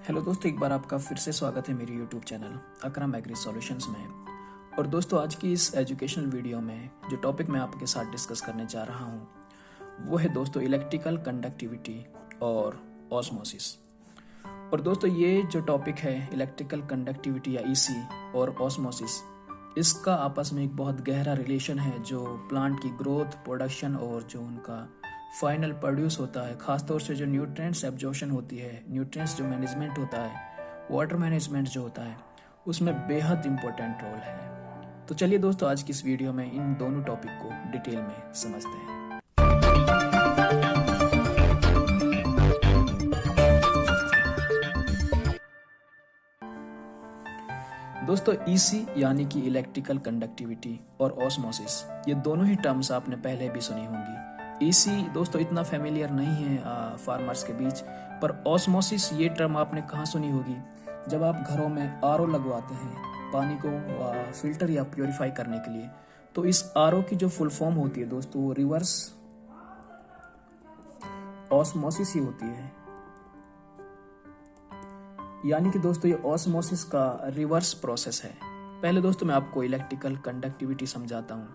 Hello दोस्तों, एक बार आपका फिर से स्वागत है मेरे यूट्यूब चैनल अकरम एग्री सॉल्यूशंस में। और दोस्तों, आज की इस एजुकेशनल वीडियो में जो टॉपिक मैं आपके साथ डिस्कस करने जा रहा हूँ वो है दोस्तों इलेक्ट्रिकल कंडक्टिविटी और ऑस्मोसिस। और दोस्तों, ये जो टॉपिक है इलेक्ट्रिकल कंडक्टिविटी या ईसी और ऑस्मोसिस, इसका आपस में एक बहुत गहरा रिलेशन है जो प्लांट की ग्रोथ, प्रोडक्शन और जो उनका फाइनल प्रोड्यूस होता है, खासतौर से जो न्यूट्रिएंट्स एब्जॉर्प्शन होती है, न्यूट्रिएंट्स जो मैनेजमेंट होता है, वाटर मैनेजमेंट जो होता है, उसमें बेहद इंपॉर्टेंट रोल है। तो चलिए दोस्तों, आज की इस वीडियो में इन दोनों टॉपिक को डिटेल में समझते हैं। दोस्तों, ईसी यानी कि इलेक्ट्रिकल कंडक्टिविटी और ऑस्मोसिस, ये दोनों ही टर्म्स आपने पहले भी सुनी होंगी। ईसी दोस्तों इतना फेमिलियर नहीं है फार्मर्स के बीच, पर ऑस्मोसिस ये टर्म आपने कहाँ सुनी होगी? जब आप घरों में आरओ लगवाते हैं पानी को फिल्टर या प्योरीफाई करने के लिए, तो इस आरओ की जो फुल फॉर्म होती है दोस्तों वो रिवर्स ऑस्मोसिस ही होती है। यानी कि दोस्तों ये ऑस्मोसिस का रिवर्स प्रोसेस है। पहले दोस्तों मैं आपको इलेक्ट्रिकल कंडक्टिविटी समझाता हूँ।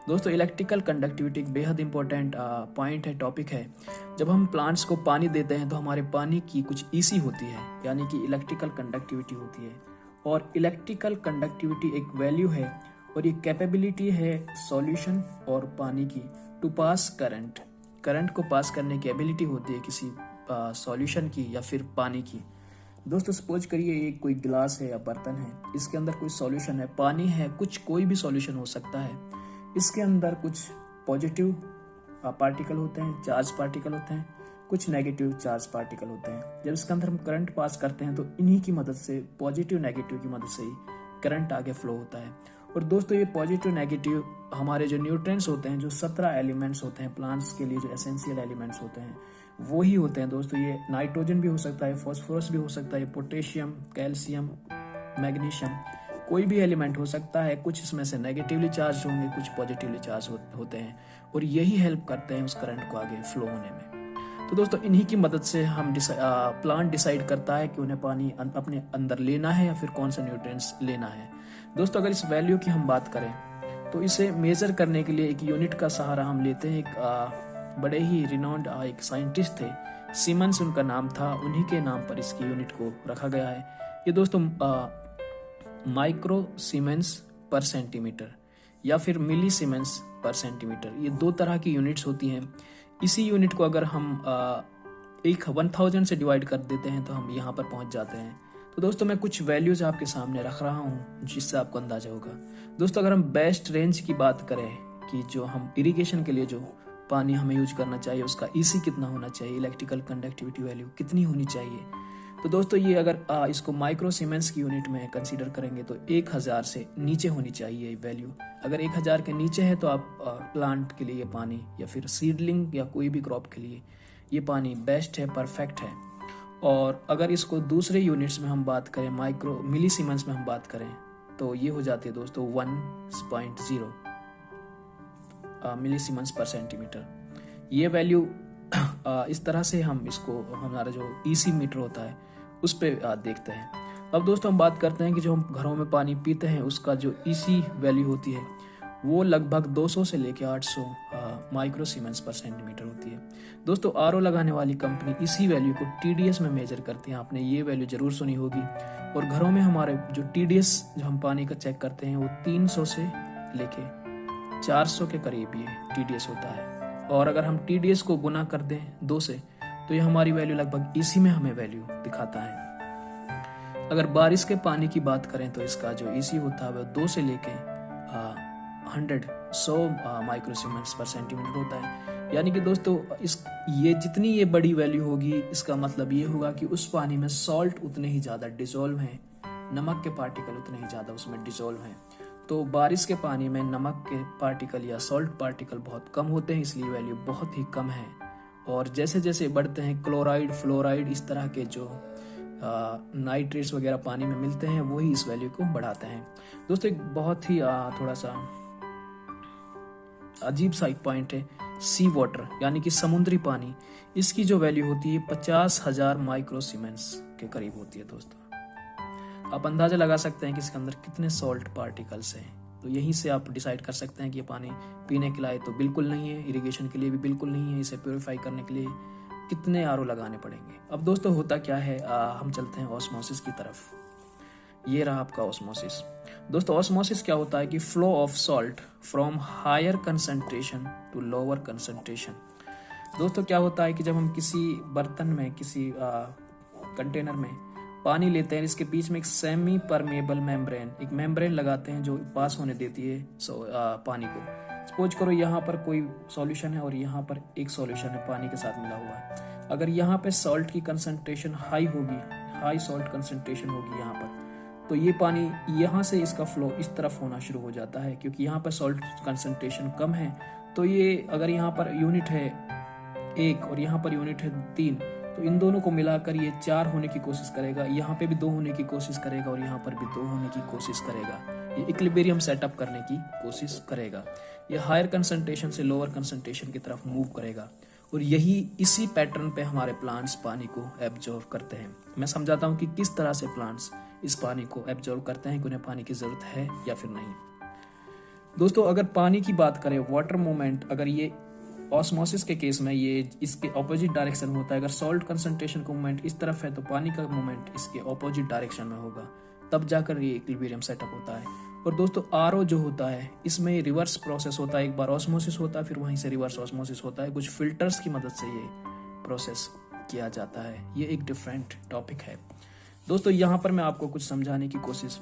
दोस्तों, इलेक्ट्रिकल कंडक्टिविटी एक बेहद इंपॉर्टेंट पॉइंट है, टॉपिक है। जब हम प्लांट्स को पानी देते हैं तो हमारे पानी की कुछ ईसी होती है, यानी कि इलेक्ट्रिकल कंडक्टिविटी होती है। और इलेक्ट्रिकल कंडक्टिविटी एक वैल्यू है और ये कैपेबिलिटी है सॉल्यूशन और पानी की टू पास करंट को पास करने की एबिलिटी होती है किसी सॉल्यूशन की या फिर पानी की। दोस्तों, सपोज करिए ये कोई गिलास है या बर्तन है, इसके अंदर कोई सॉल्यूशन है, पानी है, कुछ कोई भी सॉल्यूशन हो सकता है। इसके अंदर कुछ पॉजिटिव पार्टिकल होते हैं, चार्ज पार्टिकल होते हैं, कुछ नेगेटिव चार्ज पार्टिकल होते हैं। जब इसके अंदर हम करंट पास करते हैं तो इन्हीं की मदद से, पॉजिटिव नेगेटिव की मदद से ही करंट आगे फ्लो होता है। और दोस्तों, ये पॉजिटिव नेगेटिव हमारे जो न्यूट्रिएंट्स होते हैं, जो 17 एलिमेंट्स होते हैं प्लांट्स के लिए, जो एसेंशियल एलिमेंट्स होते हैं वो ही होते हैं दोस्तों। ये नाइट्रोजन भी हो सकता है, फॉस्फोरस भी हो सकता है, पोटेशियम, कैल्शियम, मैग्नीशियम, कोई भी एलिमेंट हो सकता है। कुछ इसमें से नेगेटिवली चार्ज होंगे, कुछ पॉजिटिवली चार्ज होते हैं, और यही हेल्प करते हैं उस करंट को आगे फ्लो होने में। तो दोस्तों, इन्हीं की मदद से हम प्लांट डिसाइड करता है कि उन्हें पानी अपने अंदर लेना है या फिर कौन सा न्यूट्रिएंट्स लेना है। दोस्तों, अगर इस वैल्यू की हम बात करें तो इसे मेजर करने के लिए एक यूनिट का सहारा हम लेते हैं। एक बड़े ही रिनाउंड एक साइंटिस्ट थे, सीमंस उनका नाम था, उन्हीं के नाम पर इसकी यूनिट को रखा गया है। ये दोस्तों माइक्रो सीमेंस पर सेंटीमीटर या फिर मिली सीमेंस पर सेंटीमीटर, ये दो तरह की यूनिट्स होती हैं। इसी यूनिट को अगर हम 1000 से डिवाइड कर देते हैं तो हम यहाँ पर पहुंच जाते हैं। तो दोस्तों, मैं कुछ वैल्यूज आपके सामने रख रहा हूँ जिससे आपको अंदाजा होगा। दोस्तों, अगर हम बेस्ट रेंज की बात करें कि जो हम इरिगेशन के लिए जो पानी हमें यूज करना चाहिए उसका ईसी कितना होना चाहिए, इलेक्ट्रिकल कंडक्टिविटी वैल्यू कितनी होनी चाहिए, तो दोस्तों ये अगर इसको माइक्रो सीमेंस की यूनिट में कंसीडर करेंगे तो 1000 से नीचे होनी चाहिए वैल्यू। अगर 1000 के नीचे है तो आप प्लांट के लिए पानी या फिर सीडलिंग या कोई भी क्रॉप के लिए ये पानी बेस्ट है, परफेक्ट है। और अगर इसको दूसरे यूनिट्स में हम बात करें, माइक्रो मिली सीमेंस में हम बात करें, तो ये हो जाती है दोस्तों 1.0 मिली सीमेंस पर सेंटीमीटर। ये वैल्यू इस तरह से हम इसको, हमारा जो ईसी मीटर होता है उस पर देखते हैं। अब दोस्तों हम बात करते हैं कि जो हम घरों में पानी पीते हैं उसका जो ईसी वैल्यू होती है वो लगभग 200 से लेकर 800 माइक्रो सीमेंस पर सेंटीमीटर होती है। दोस्तों, आरओ लगाने वाली कंपनी इसी वैल्यू को टीडीएस में मेजर करती है। आपने ये वैल्यू जरूर सुनी होगी। और घरों में हमारे जो टीडीएस जो हम पानी का चेक करते हैं वो 300 से लेके 400 के करीब ये टीडीएस होता है। और अगर हम टीडीएस को गुना कर दें 2 से तो ये हमारी वैल्यू लगभग इसी में हमें वैल्यू दिखाता है। अगर बारिश के पानी की बात करें तो इसका जो ईसी होता है वह 2 से लेके 100 माइक्रो सीमेंस पर सेंटीमीटर होता है। यानी कि दोस्तों ये जितनी ये बड़ी वैल्यू होगी, इसका मतलब ये होगा कि उस पानी में सॉल्ट उतने ही ज्यादा डिसॉल्व हैं, नमक के पार्टिकल उतने ही ज्यादा उसमें डिसॉल्व हैं। तो बारिश के पानी में नमक के पार्टिकल या सॉल्ट पार्टिकल बहुत कम होते हैं, इसलिए वैल्यू बहुत ही कम है। और जैसे जैसे बढ़ते हैं क्लोराइड, फ्लोराइड, इस तरह के जो नाइट्रेट्स वगैरह पानी में मिलते हैं वही इस वैल्यू को बढ़ाते हैं। दोस्तों, एक बहुत ही थोड़ा सा अजीब सा एक पॉइंट है, सी वाटर यानी कि समुद्री पानी। इसकी जो वैल्यू होती है 50,000 माइक्रो सीमेंस के करीब होती है दोस्तों। आप अंदाजा लगा सकते हैं कि इसके अंदर कितने सॉल्ट पार्टिकल्स हैं। तो यहीं से आप डिसाइड कर सकते हैं कि ये पानी पीने के लायक तो बिल्कुल नहीं है, इरिगेशन के लिए भी बिल्कुल नहीं है। इसे प्योरीफाई करने के लिए कितने आरओ लगाने पड़ेंगे। अब दोस्तों होता क्या है, हम चलते हैं ऑस्मोसिस की तरफ। ये रहा आपका ऑस्मोसिस। दोस्तों ऑस्मोसिस क्या होता है कि flow of salt from higher concentration to lower concentration. दोस्तों क्या होता है कि जब हम किसी बर्तन में, किसी कंटेनर में पानी लेते हैं, इसके बीच में एक सेमी परमेबल मेम्ब्रेन, एक मेम्ब्रेन लगाते हैं जो पास होने देती है पानी को। सपोज करो यहाँ पर कोई सॉल्यूशन है और यहाँ पर एक सॉल्यूशन है पानी के साथ मिला हुआ है। अगर यहाँ पे सॉल्ट की कंसंट्रेशन हाई होगी, हाई सॉल्ट कंसंट्रेशन होगी यहाँ पर, तो ये पानी यहाँ से इसका फ्लो इस तरफ होना शुरू हो जाता है, क्योंकि यहाँ पर सॉल्ट कंसंट्रेशन कम है। तो ये अगर यहाँ पर यूनिट है 1 और यहाँ पर यूनिट है 3, तो इन दोनों को मिलाकर ये 4 होने की कोशिश करेगा, यहाँ पे भी 2 होने की कोशिश करेगा और यहाँ पर भी 2 होने की कोशिश करेगा। ये इक्विलिब्रियम सेटअप करने की कोशिश करेगा। ये हायर कंसंट्रेशन से लोअर कंसंट्रेशन की तरफ मूव करेगा और यही इसी पैटर्न पे हमारे प्लांट्स पानी को एब्जॉर्व करते हैं। मैं समझाता हूँ कि किस तरह से प्लांट्स इस पानी को एब्जॉर्व करते हैं, कि उन्हें पानी की जरूरत है या फिर नहीं। दोस्तों अगर पानी की बात करें, वाटर मूवमेंट, अगर ये ऑस्मोसिस के केस में ये इसके ऑपोजिट डायरेक्शन होता है। अगर सॉल्ट कंसंट्रेशन का मूवमेंट इस तरफ है तो पानी का मूवमेंट इसके ऑपोजिट डायरेक्शन में होगा, तब जाकर ये इक्विलिब्रियम सेटअप होता है। और दोस्तों आरओ जो होता है इसमें रिवर्स प्रोसेस होता है। एक बार ऑस्मोसिस होता है, फिर वहीं से रिवर्स ऑस्मोसिस होता है। कुछ फिल्टर्स की मदद से ये प्रोसेस किया जाता है। ये एक डिफरेंट टॉपिक है दोस्तों। यहाँ पर मैं आपको कुछ समझाने की कोशिश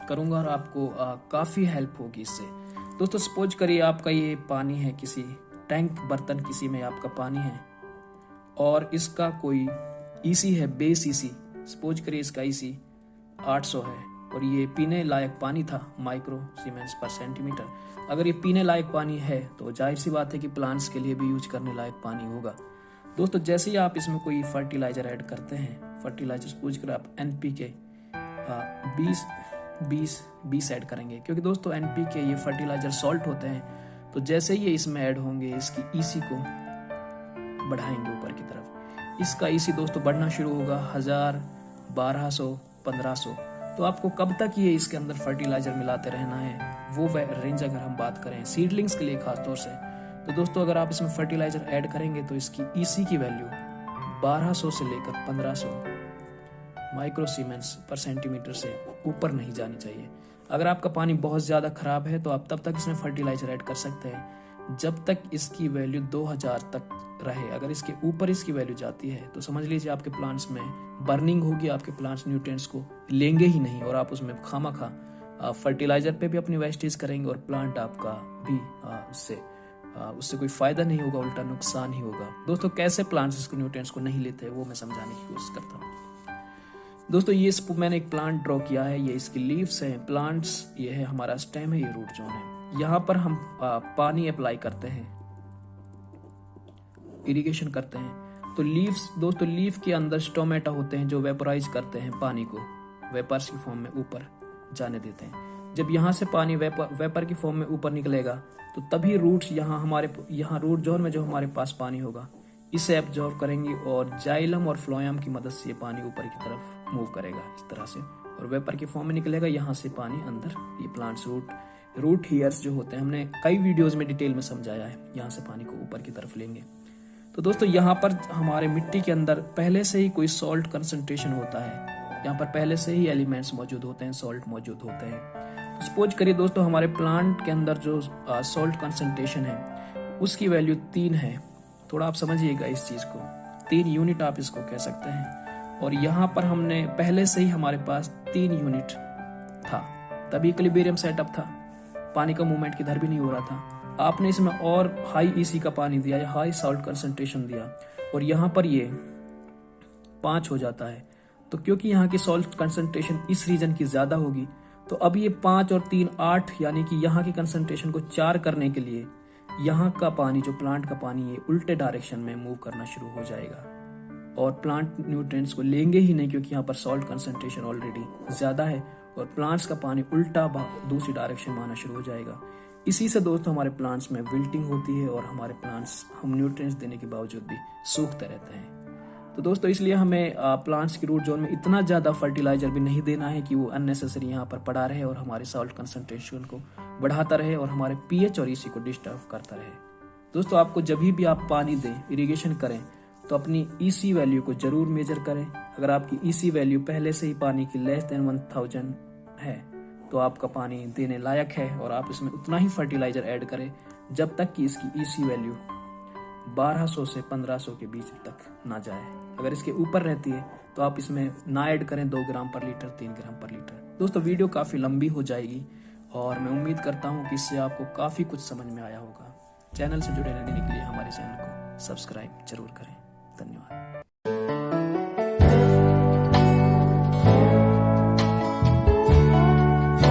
करूंगा और आपको काफी हेल्प होगी इससे। दोस्तों सपोज करिए आपका ये पानी है, किसी टैंक बर्तन किसी में आपका पानी है और इसका कोई ईसी है, बेस ईसी। सपोज करिए इसका ईसी 800 है और ये पीने लायक पानी था, माइक्रो सीमेंस पर सेंटीमीटर। अगर ये पीने लायक पानी है तो जाहिर सी बात है कि प्लांट्स के लिए भी यूज करने लायक पानी होगा। दोस्तों जैसे ही आप इसमें कोई फर्टिलाइजर ऐड करते हैं, फर्टिलाइजर सपोज कर आप NPK 20 ऐड करेंगे, क्योंकि दोस्तों NPK ये फर्टिलाइजर सॉल्ट होते हैं। तो जैसे ही ये इसमें ऐड होंगे, इसकी ईसी को बढ़ाएंगे ऊपर की तरफ। इसका ईसी दोस्तों बढ़ना शुरू होगा 1000, 1200, 1500। तो आपको कब तक ये इसके अंदर फर्टिलाइजर मिलाते रहना है, वो रेंज अगर हम बात करें सीडलिंग्स के लिए खास तौर से, तो दोस्तों अगर आप इसमें फर्टिलाइजर ऐड करेंगे तो इसकी ईसी की वैल्यू 1200 से लेकर 1500 माइक्रो सीमेंस पर सेंटीमीटर से ऊपर नहीं जानी चाहिए। अगर आपका पानी बहुत ज़्यादा खराब है तो आप तब तक इसमें फर्टिलाइजर ऐड कर सकते हैं जब तक इसकी वैल्यू 2000 तक रहे। अगर इसके ऊपर इसकी वैल्यू जाती है तो समझ लीजिए आपके प्लांट्स में बर्निंग होगी, आपके प्लांट्स न्यूट्रिएंट्स को लेंगे ही नहीं और आप उसमें खामखा फर्टिलाइजर पे भी अपनी वेस्टेज करेंगे और प्लांट आपका भी उससे कोई फायदा नहीं होगा, उल्टा नुकसान ही होगा। दोस्तों कैसे प्लांट्स इसको न्यूट्रिएंट्स को नहीं लेते वो मैं समझाने की कोशिश करता हूँ। दोस्तों ये मैंने एक प्लांट ड्रॉ किया है, ये इसकी लीव्स हैं, प्लांट्स ये है, हमारा स्टेम है, ये रूट जोन है। यहाँ पर हम पानी अप्लाई करते हैं, इरिगेशन करते हैं। तो लीव्स दोस्तों, लीफ के अंदर स्टोमेटा होते हैं जो वेपोराइज करते हैं पानी को, वेपर्स की फॉर्म में ऊपर जाने देते हैं। जब यहाँ से पानी वेपर की फॉर्म में ऊपर निकलेगा तो तभी रूट्स यहाँ रूट जोन में जो हमारे पास पानी होगा इसे एब्जॉर्व करेंगी और जाइलम और फ्लोएम की मदद से पानी ऊपर की तरफ मूव करेगा इस तरह से, और वेपर की फॉर्म में निकलेगा। यहाँ से पानी अंदर, ये प्लांट्स रूट हेयर्स जो होते हैं, हमने कई वीडियोस में डिटेल में समझाया है, यहाँ से पानी को ऊपर की तरफ लेंगे। तो दोस्तों यहाँ पर हमारे मिट्टी के अंदर पहले से ही कोई सॉल्ट कंसंट्रेशन होता है, यहाँ पर पहले से ही एलिमेंट्स मौजूद होते हैं, सॉल्ट मौजूद होते हैं। तो सपोज करिए दोस्तों हमारे प्लांट के अंदर जो सॉल्ट कंसंट्रेशन है उसकी वैल्यू 3 है। थोड़ा आप समझिएगा इस चीज को, 3 यूनिट आप इसको कह सकते हैं। और यहाँ पर हमने पहले से ही हमारे पास 3 यूनिट था, तभी इक्विलिब्रियम सेटअप था, पानी का मूवमेंट किधर भी नहीं हो रहा था। आपने इसमें और हाई ईसी का पानी दिया या हाई सॉल्ट कंसंट्रेशन दिया और यहाँ पर ये 5 हो जाता है। तो क्योंकि यहाँ की सॉल्ट कंसंट्रेशन इस रीजन की ज्यादा होगी, तो अब ये 5 और 3 8, यानी कि यहाँ की कंसंट्रेशन को 4 करने के लिए यहाँ का पानी, जो प्लांट का पानी, ये उल्टे डायरेक्शन में मूव करना शुरू हो जाएगा और प्लांट न्यूट्रिएंट्स को लेंगे ही नहीं, क्योंकि यहाँ पर सॉल्ट कंसंट्रेशन ऑलरेडी ज्यादा है और प्लांट्स का पानी उल्टा दूसरी डायरेक्शन में आना शुरू हो जाएगा। इसी से दोस्तों हमारे प्लांट्स में विल्टिंग होती है और हमारे प्लांट्स हम न्यूट्रिएंट्स देने के बावजूद भी सूखते रहते हैं। तो दोस्तों इसलिए हमें प्लांट्स की रूट जोन में इतना ज़्यादा फर्टिलाइजर भी नहीं देना है कि वो अननेसेसरी यहाँ पर पड़ा रहे और हमारे सॉल्ट कंसंट्रेशन को बढ़ाता रहे और हमारे पीएच और ईसी को डिस्टर्ब करता रहे। दोस्तों आपको जब भी आप पानी दें, इरिगेशन करें, तो अपनी ईसी वैल्यू को जरूर मेजर करें। अगर आपकी ईसी वैल्यू पहले से ही पानी की लेस देन 1000 है तो आपका पानी देने लायक है और आप इसमें उतना ही फर्टिलाइजर ऐड करें जब तक कि इसकी ईसी वैल्यू 1200 से 1500 के बीच तक ना जाए। अगर इसके ऊपर रहती है तो आप इसमें ना ऐड करें 2 ग्राम पर लीटर, 3 ग्राम पर लीटर। दोस्तों वीडियो काफ़ी लंबी हो जाएगी और मैं उम्मीद करता हूँ कि इससे आपको काफ़ी कुछ समझ में आया होगा। चैनल से जुड़े रहने के लिए हमारे चैनल को सब्सक्राइब जरूर करें। धन्यवाद।